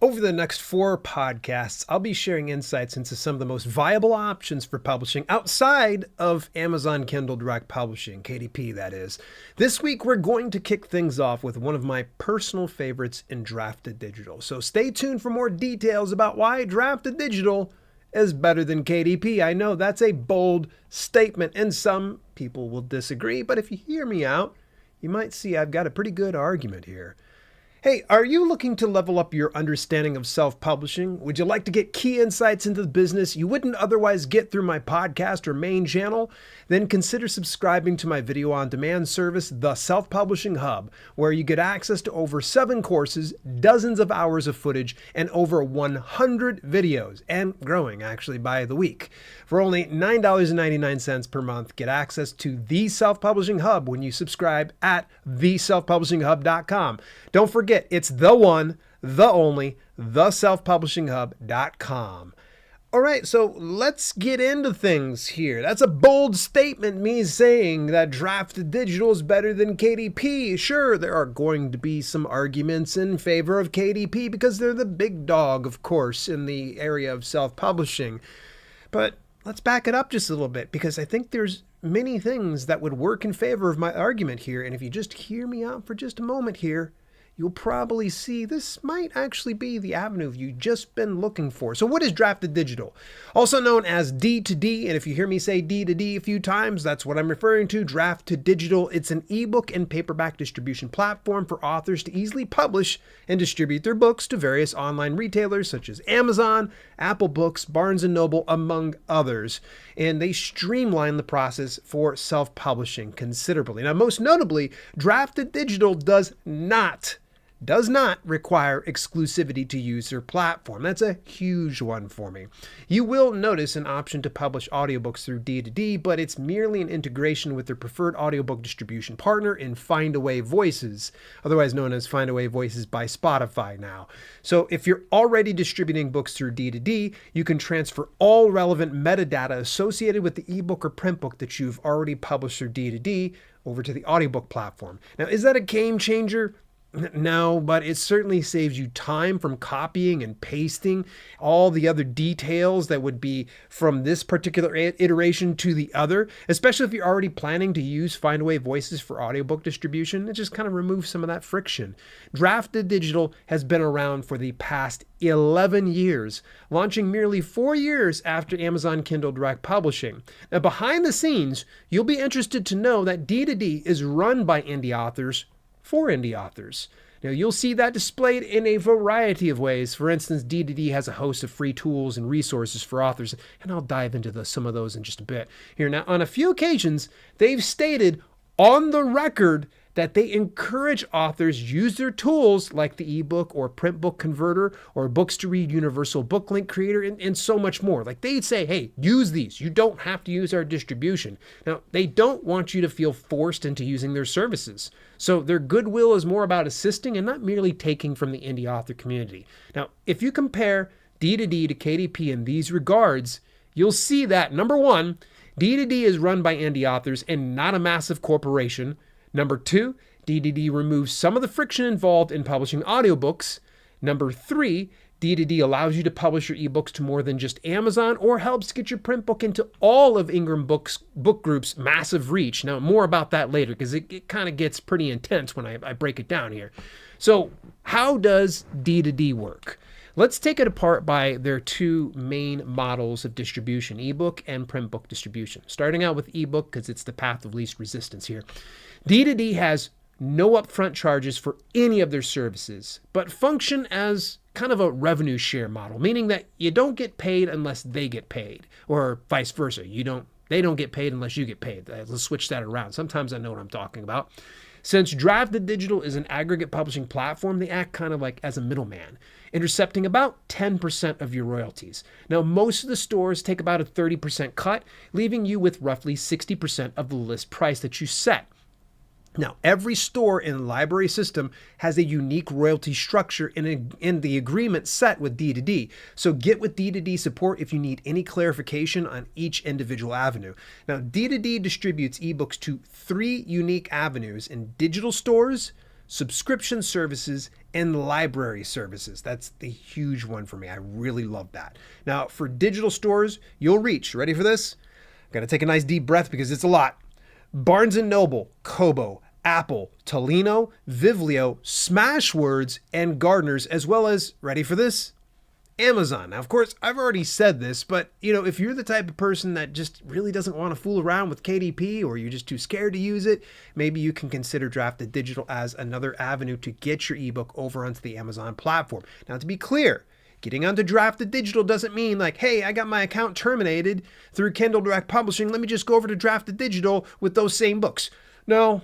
Over the next 4 podcasts, I'll be sharing insights into some of the most viable options for publishing outside of Amazon Kindle Direct Publishing, KDP that is. This week, we're going to kick things off with one of my personal favorites in Draft2Digital. So stay tuned for more details about why Draft2Digital is better than KDP. I know that's a bold statement and some people will disagree, but if you hear me out, you might see I've got a pretty good argument here. Hey, are you looking to level up your understanding of self-publishing? Would you like to get key insights into the business you wouldn't otherwise get through my podcast or main channel? Then consider subscribing to my video on demand service, The Self-Publishing Hub, where you get access to over 7 courses, dozens of hours of footage, and over 100 videos, and growing actually by the week. For only $9.99 per month, get access to The Self-Publishing Hub when you subscribe at theselfpublishinghub.com. Don't forget, it's the one, the only, theselfpublishinghub.com. All right, so let's get into things here. That's a bold statement, me saying that Draft2Digital is better than KDP. Sure, there are going to be some arguments in favor of KDP because they're the big dog, of course, in the area of self-publishing. But let's back it up just a little bit because I think there's many things that would work in favor of my argument here. And if you just hear me out for just a moment here, you'll probably see this might actually be the avenue you've just been looking for. So what is Draft2Digital? Also known as D2D, and if you hear me say D2D a few times, that's what I'm referring to, Draft2Digital. It's an ebook and paperback distribution platform for authors to easily publish and distribute their books to various online retailers such as Amazon, Apple Books, Barnes & Noble, among others. And they streamline the process for self-publishing considerably. Now, most notably, Draft2Digital does not require exclusivity to use their platform. That's a huge one for me. You will notice an option to publish audiobooks through D2D, but it's merely an integration with their preferred audiobook distribution partner in Findaway Voices, otherwise known as Findaway Voices by Spotify now. So if you're already distributing books through D2D, you can transfer all relevant metadata associated with the ebook or print book that you've already published through D2D over to the audiobook platform. Now, is that a game changer? No, but it certainly saves you time from copying and pasting all the other details that would be from this particular iteration to the other, especially if you're already planning to use Findaway Voices for audiobook distribution. It just kind of removes some of that friction. Draft2Digital has been around for the past 11 years, launching merely 4 years after Amazon Kindle Direct Publishing. Now, behind the scenes, you'll be interested to know that D2D is run by indie authors for indie authors. Now, you'll see that displayed in a variety of ways. For instance, D2D has a host of free tools and resources for authors, and I'll dive into some of those in just a bit here. Now, on a few occasions, they've stated on the record that they encourage authors use their tools like the ebook or print book converter or books to read universal book link creator and so much more. Like they'd say, hey, use these. You don't have to use our distribution. Now, they don't want you to feel forced into using their services. So their goodwill is more about assisting and not merely taking from the indie author community. Now, if you compare D2D to KDP in these regards, you'll see that number one, D2D is run by indie authors and not a massive corporation. Number 2, D2D removes some of the friction involved in publishing audiobooks. Number 3, D2D allows you to publish your ebooks to more than just Amazon or helps get your print book into all of Ingram Book Group's massive reach. Now, more about that later because it kind of gets pretty intense when I break it down here. So how does D2D work? Let's take it apart by their 2 main models of distribution, ebook and print book distribution. Starting out with ebook because it's the path of least resistance here. D2D has no upfront charges for any of their services, but function as kind of a revenue share model, meaning that you don't get paid unless they get paid, or vice versa. They don't get paid unless you get paid. Let's switch that around. Sometimes I know what I'm talking about. Since Draft2Digital is an aggregate publishing platform, they act kind of like as a middleman, intercepting about 10% of your royalties. Now, most of the stores take about a 30% cut, leaving you with roughly 60% of the list price that you set. Now, every store in the library system has a unique royalty structure in the agreement set with D2D. So get with D2D support if you need any clarification on each individual avenue. Now, D2D distributes ebooks to 3 unique avenues in digital stores, subscription services, and library services. That's the huge one for me. I really love that. Now, for digital stores, you'll reach, ready for this? Got to take a nice deep breath because it's a lot. Barnes & Noble, Kobo, Apple, Tolino, Viblio, Smashwords, and Gardner's, as well as, ready for this? Amazon. Now, of course, I've already said this, but if you're the type of person that just really doesn't want to fool around with KDP, or you're just too scared to use it, maybe you can consider Draft2Digital as another avenue to get your ebook over onto the Amazon platform. Now, to be clear, getting onto Draft2Digital doesn't mean like, hey, I got my account terminated through Kindle Direct Publishing. Let me just go over to Draft2Digital with those same books. No,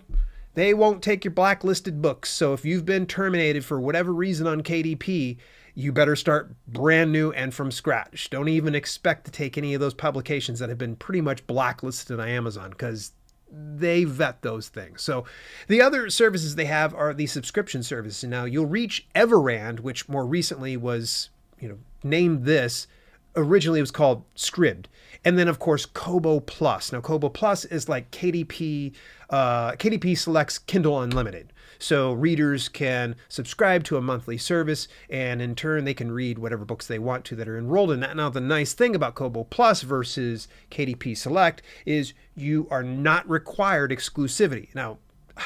they won't take your blacklisted books. So if you've been terminated for whatever reason on KDP, you better start brand new and from scratch. Don't even expect to take any of those publications that have been pretty much blacklisted on Amazon, because they vet those things. So the other services they have are the subscription services. Now you'll reach Everand, which more recently was, named this. Originally it was called Scribd. And then of course Kobo Plus. Now Kobo Plus is like KDP. KDP selects Kindle Unlimited. So readers can subscribe to a monthly service, and in turn they can read whatever books they want to that are enrolled in that. Now the nice thing about Kobo Plus versus KDP Select is you are not required exclusivity. Now,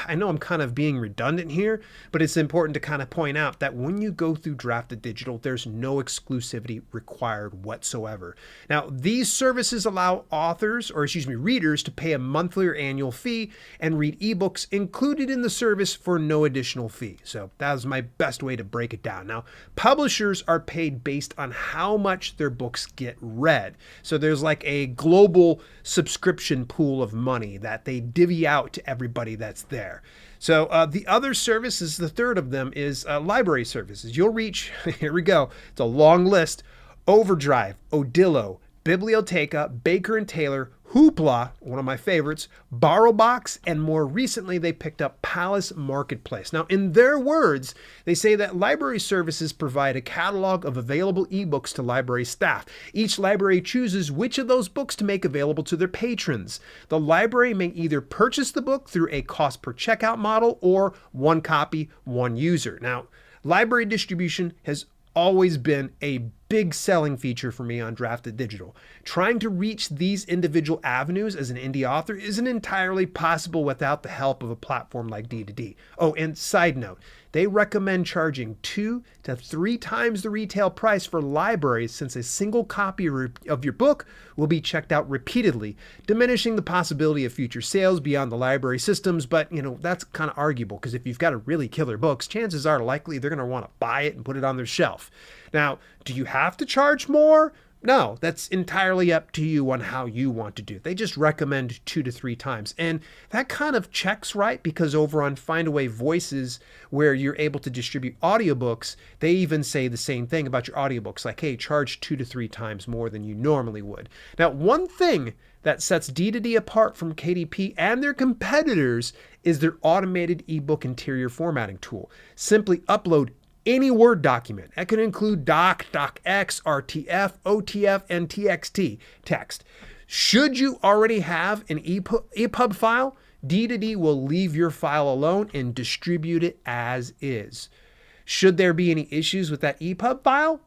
I know I'm kind of being redundant here, but it's important to kind of point out that when you go through Draft2Digital, there's no exclusivity required whatsoever. Now, these services allow readers to pay a monthly or annual fee and read ebooks included in the service for no additional fee. So that is my best way to break it down. Now, publishers are paid based on how much their books get read. So there's like a global subscription pool of money that they divvy out to everybody that's there. So the other services, the third of them is library services. You'll reach, here we go, it's a long list: Overdrive, Odillo, Biblioteca, Baker and Taylor, Hoopla, one of my favorites, BorrowBox, and more recently they picked up Palace Marketplace. Now, in their words, they say that library services provide a catalog of available ebooks to library staff. Each library chooses which of those books to make available to their patrons. The library may either purchase the book through a cost per checkout model or one copy, one user. Now, library distribution has always been a big selling feature for me on Draft2Digital. Trying to reach these individual avenues as an indie author isn't entirely possible without the help of a platform like D2D. Oh, and side note, they recommend charging 2 to 3 times the retail price for libraries, since a single copy of your book will be checked out repeatedly, diminishing the possibility of future sales beyond the library systems. But, that's kind of arguable, because if you've got a really killer books, chances are likely they're going to want to buy it and put it on their shelf. Now, do you have to charge more? No, that's entirely up to you on how you want to do it. They just recommend 2 to 3 times. And that kind of checks right, because over on Findaway Voices, where you're able to distribute audiobooks, they even say the same thing about your audiobooks, like, hey, charge 2 to 3 times more than you normally would. Now, one thing that sets D2D apart from KDP and their competitors is their automated ebook interior formatting tool. Simply upload any Word document. That can include doc, docx, RTF, OTF, and TXT text. Should you already have an EPUB file, D2D will leave your file alone and distribute it as is. Should there be any issues with that EPUB file,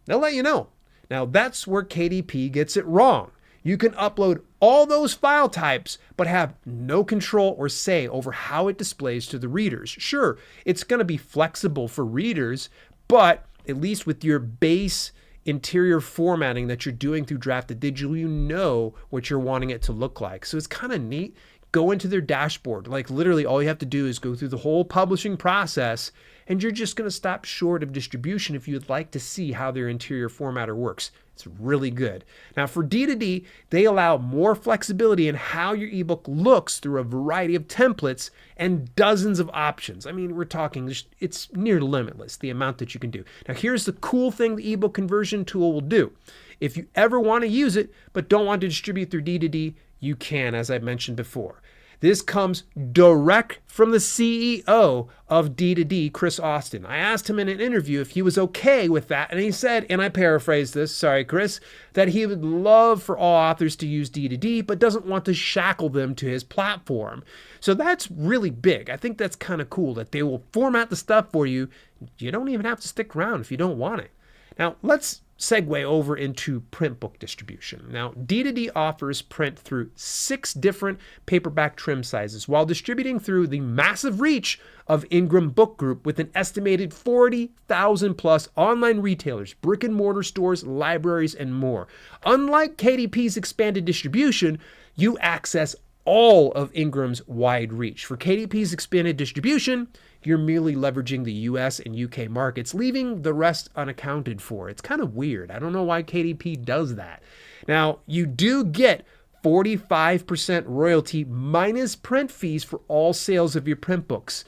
they'll let you know. Now, that's where KDP gets it wrong. You can upload all those file types, but have no control or say over how it displays to the readers. Sure, it's going to be flexible for readers, but at least with your base interior formatting that you're doing through Draft2Digital, you know what you're wanting it to look like. So it's kind of neat. Go into their dashboard. Like literally all you have to do is go through the whole publishing process, and you're just going to stop short of distribution if you'd like to see how their interior formatter works. It's really good. Now for D2D, they allow more flexibility in how your ebook looks through a variety of templates and dozens of options. I mean, we're talking, it's near limitless, the amount that you can do. Now here's the cool thing the ebook conversion tool will do. If you ever want to use it, but don't want to distribute through D2D, you can, as I mentioned before. This comes direct from the CEO of D2D, Chris Austin. I asked him in an interview if he was okay with that, and he said, and I paraphrase this, sorry Chris, that he would love for all authors to use D2D, but doesn't want to shackle them to his platform. So that's really big. I think that's kind of cool that they will format the stuff for you. You don't even have to stick around if you don't want it. Now, let's segue over into print book distribution. Now, D2D offers print through 6 different paperback trim sizes while distributing through the massive reach of Ingram Book Group with an estimated 40,000 plus online retailers, brick and mortar stores, libraries, and more. Unlike KDP's expanded distribution, you access all of Ingram's wide reach. For KDP's expanded distribution, you're merely leveraging the US and UK markets, leaving the rest unaccounted for. It's kind of weird. I don't know why KDP does that. Now, you do get 45% royalty minus print fees for all sales of your print books.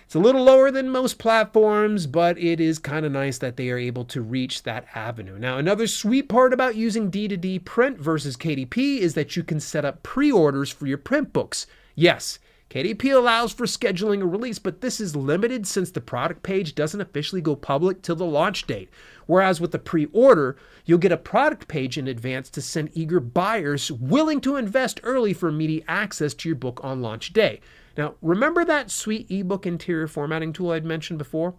It's a little lower than most platforms, but it is kind of nice that they are able to reach that avenue. Now, another sweet part about using D2D print versus KDP is that you can set up pre-orders for your print books. Yes, KDP allows for scheduling a release, but this is limited since the product page doesn't officially go public till the launch date. Whereas with the pre-order, you'll get a product page in advance to send eager buyers willing to invest early for immediate access to your book on launch day. Now, remember that sweet ebook interior formatting tool I'd mentioned before?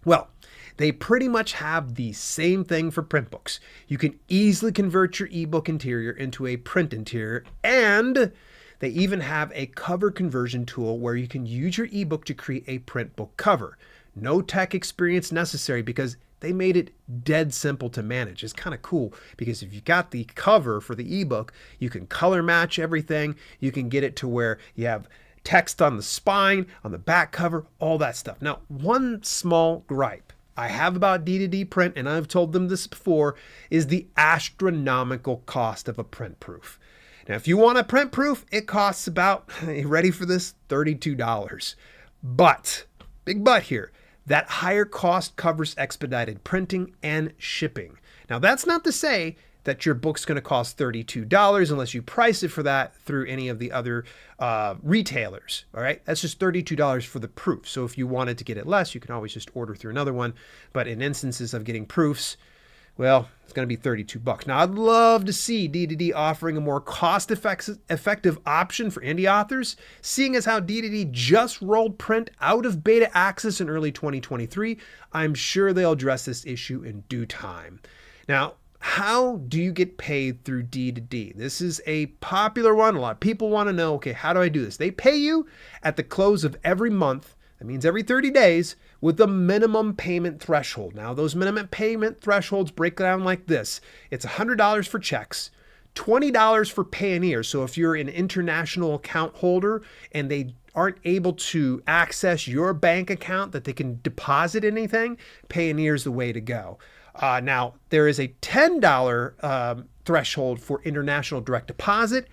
Well, they pretty much have the same thing for print books. You can easily convert your ebook interior into a print interior, and they even have a cover conversion tool where you can use your ebook to create a print book cover. No tech experience necessary because they made it dead simple to manage. It's kind of cool because if you got the cover for the ebook, you can color match everything. You can get it to where you have text on the spine, on the back cover, all that stuff. Now, one small gripe I have about D2D print, and I've told them this before, is the astronomical cost of a print proof. Now, if you want a print proof, it costs about, are you ready for this? $32. But, big but here, that higher cost covers expedited printing and shipping. Now, that's not to say that your book's going to cost $32 unless you price it for that through any of the other retailers. All right, that's just $32 for the proof. So if you wanted to get it less, you can always just order through another one. But in instances of getting proofs, well, it's going to be $32. Now, I'd love to see D2D offering a more cost-effective option for indie authors, seeing as how D2D just rolled print out of beta access in early 2023. I'm sure they'll address this issue in due time. Now, how do you get paid through D2D? This is a popular one. A lot of people want to know, okay, how do I do this? They pay you at the close of every month. That means every 30 days with a minimum payment threshold. Now, those minimum payment thresholds break down like this. It's $100 for checks, $20 for Payoneer. So if you're an international account holder and they aren't able to access your bank account that they can deposit anything, Payoneer is the way to go. Now, there is a $10 threshold for international direct deposit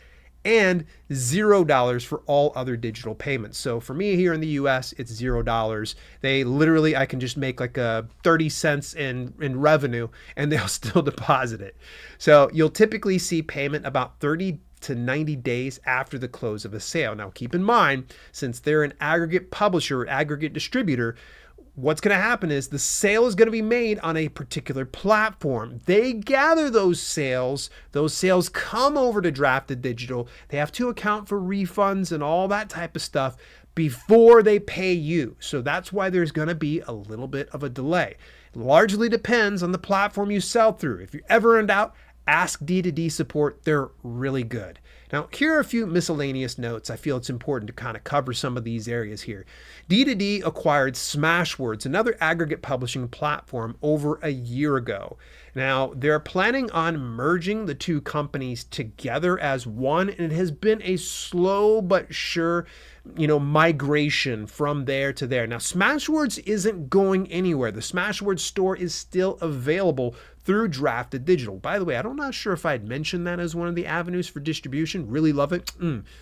and $0 for all other digital payments. So for me here in the US, it's $0. They literally, I can just make like 30 cents in revenue and they'll still deposit it. So you'll typically see payment about 30 to 90 days after the close of a sale. Now, keep in mind, since they're an aggregate publisher, aggregate distributor, what's going to happen is the sale is going to be made on a particular platform. They gather those sales come over to Draft2Digital. They have to account for refunds and all that type of stuff before they pay you. So that's why there's going to be a little bit of a delay. It largely depends on the platform you sell through. If you're ever in doubt, ask D2D support. They're really good. Now, here are a few miscellaneous notes. I feel it's important to kind of cover some of these areas here. D2D acquired Smashwords, another aggregate publishing platform, over a year ago. Now, they're planning on merging the two companies together as one, and it has been a slow but sure, migration from there to there. Now, Smashwords isn't going anywhere. The Smashwords store is still available through Draft2Digital. By the way, I'm not sure if I'd mentioned that as one of the avenues for distribution. Really love it.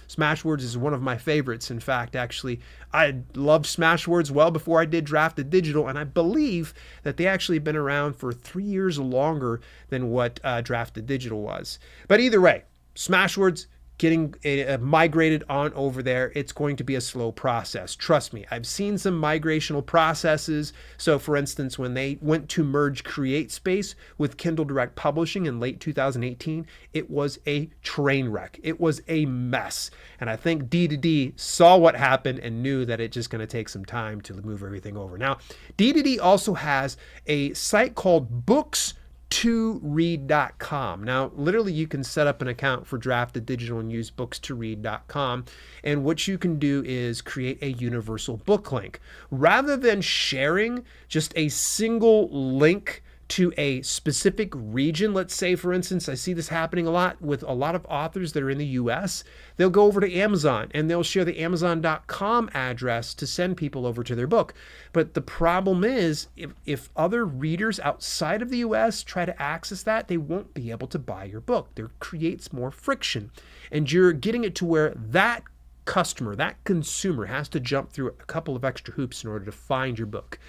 Smashwords is one of my favorites. In fact, actually, I loved Smashwords well before I did Draft2Digital, and I believe that they actually been around for 3 years longer than what Draft2Digital was. But either way, Smashwords, getting migrated on over there, it's going to be a slow process. Trust me, I've seen some migrational processes. So for instance, when they went to merge CreateSpace with Kindle Direct Publishing in late 2018, it was a train wreck. It was a mess. And I think D2D saw what happened and knew that it's just going to take some time to move everything over. Now, D2D also has a site called books2read.com. Now, literally, you can set up an account for Draft2Digital and use books2read.com. And what you can do is create a universal book link. Rather than sharing just a single link to a specific region, let's say, for instance, I see this happening a lot with a lot of authors that are in the US. They'll go over to Amazon and they'll share the Amazon.com address to send people over to their book. But the problem is, if other readers outside of the US try to access that, they won't be able to buy your book. There creates more friction. And you're getting it to where that customer, that consumer, has to jump through a couple of extra hoops in order to find your book.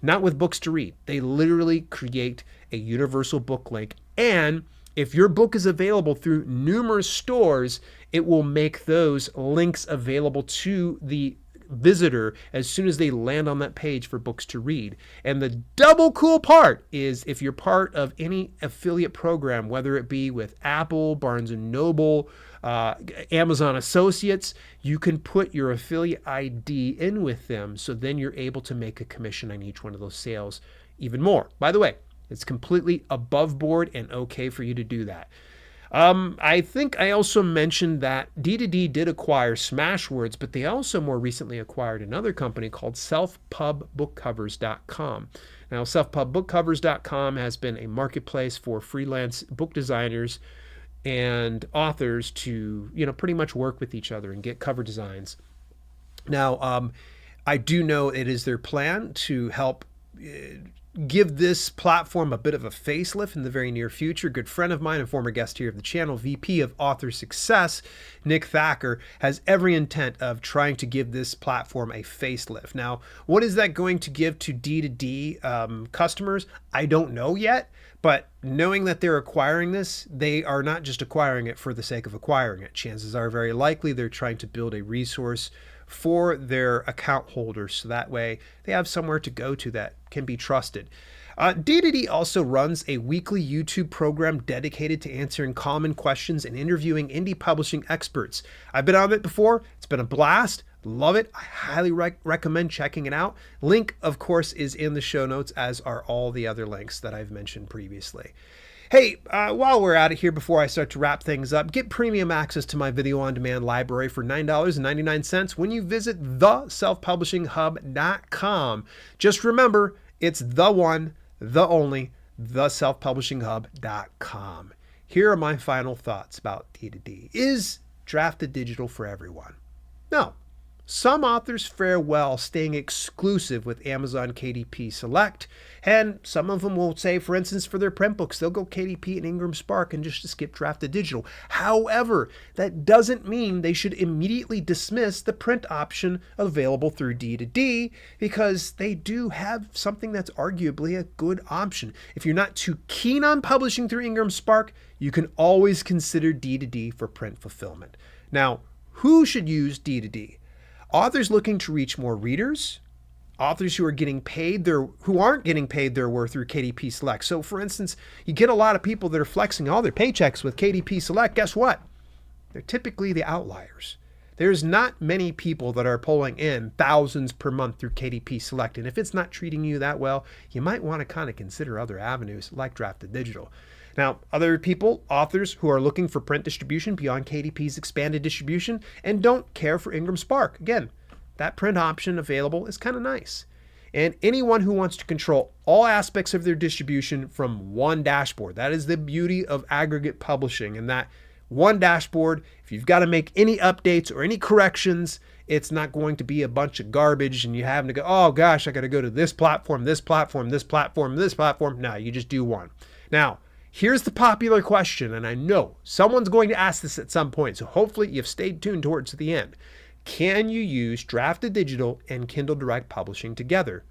Not with Books2Read. They literally create a universal book link. And if your book is available through numerous stores, it will make those links available to the visitor as soon as they land on that page for Books2Read. And the double cool part is if you're part of any affiliate program, whether it be with Apple, Barnes & Noble, Amazon Associates, you can put your affiliate ID in with them. So then you're able to make a commission on each one of those sales even more. By the way, it's completely above board and okay for you to do that. I think I also mentioned that D2D did acquire Smashwords, but they also more recently acquired another company called selfpubbookcovers.com. Now, selfpubbookcovers.com has been a marketplace for freelance book designers and authors to, pretty much work with each other and get cover designs. Now, I do know it is their plan to help give this platform a bit of a facelift in the very near future. Good friend of mine and former guest here of the channel, VP of Author Success, Nick Thacker, has every intent of trying to give this platform a facelift. Now, what is that going to give to D2D customers? I don't know yet, but knowing that they're acquiring this, they are not just acquiring it for the sake of acquiring it. Chances are very likely they're trying to build a resource for their account holders, so that way they have somewhere to go to that can be trusted. D2D also runs a weekly YouTube program dedicated to answering common questions and interviewing indie publishing experts. I've been on it before. It's been a blast. Love it. I highly recommend checking it out. Link, of course, is in the show notes, as are all the other links that I've mentioned previously. Hey, while we're at it here, before I start to wrap things up, get premium access to my video on demand library for $9.99 when you visit theselfpublishinghub.com. Just remember, it's the one, the only, theselfpublishinghub.com. Here are my final thoughts about D2D. Is Draft2Digital for everyone? No. Some authors fare well staying exclusive with Amazon KDP Select, and some of them will say, for instance, for their print books, they'll go KDP and Ingram Spark and just skip Draft2Digital. However, that doesn't mean they should immediately dismiss the print option available through D2D, because they do have something that's arguably a good option. If you're not too keen on publishing through Ingram Spark, you can always consider D2D for print fulfillment. Now, who should use D2D? Authors looking to reach more readers, authors who are who aren't getting paid their worth through KDP Select. So for instance, you get a lot of people that are flexing all their paychecks with KDP Select. Guess what? They're typically the outliers. There's not many people that are pulling in thousands per month through KDP Select. And if it's not treating you that well, you might want to kind of consider other avenues like Draft2Digital. Now, other people, authors who are looking for print distribution beyond KDP's expanded distribution and don't care for Ingram Spark. Again, that print option available is kind of nice. And anyone who wants to control all aspects of their distribution from one dashboard. That is the beauty of aggregate publishing, and that one dashboard, if you've got to make any updates or any corrections, it's not going to be a bunch of garbage and you having to go, oh gosh, I got to go to this platform, this platform, this platform, this platform. No, you just do one. Now, here's the popular question, and I know someone's going to ask this at some point, so hopefully you've stayed tuned towards the end. Can you use Draft2Digital and Kindle Direct Publishing together?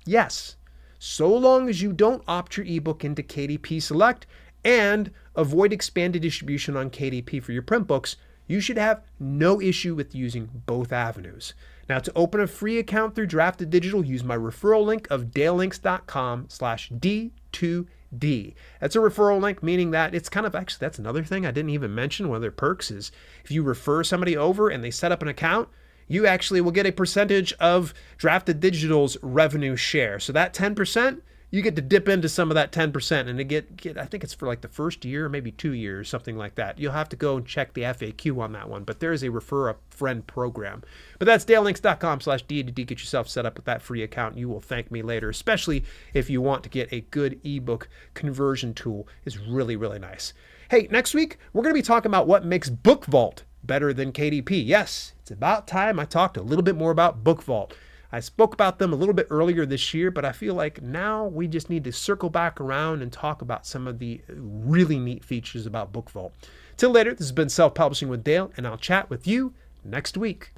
Yes, so long as you don't opt your ebook into KDP Select and avoid expanded distribution on KDP for your print books, you should have no issue with using both avenues. Now, to open a free account through Draft2Digital, use my referral link of dalelinks.com/D2D. That's a referral link, meaning that it's kind of, actually, that's another thing I didn't even mention. One of their perks is if you refer somebody over and they set up an account, you actually will get a percentage of Draft2Digital's revenue share. So that 10%, you get to dip into some of that 10% and to get I think it's for like the first year, maybe 2 years, something like that. You'll have to go and check the FAQ on that one, but there is a refer a friend program. But that's dalelinks.com/D2D. Get yourself set up with that free account. You will thank me later, especially if you want to get a good ebook conversion tool. It's really, really nice. Hey, next week, we're going to be talking about what makes BookVault better than KDP. Yes, it's about time I talked a little bit more about BookVault. I spoke about them a little bit earlier this year, but I feel like now we just need to circle back around and talk about some of the really neat features about BookVault. Till later, this has been Self-Publishing with Dale, and I'll chat with you next week.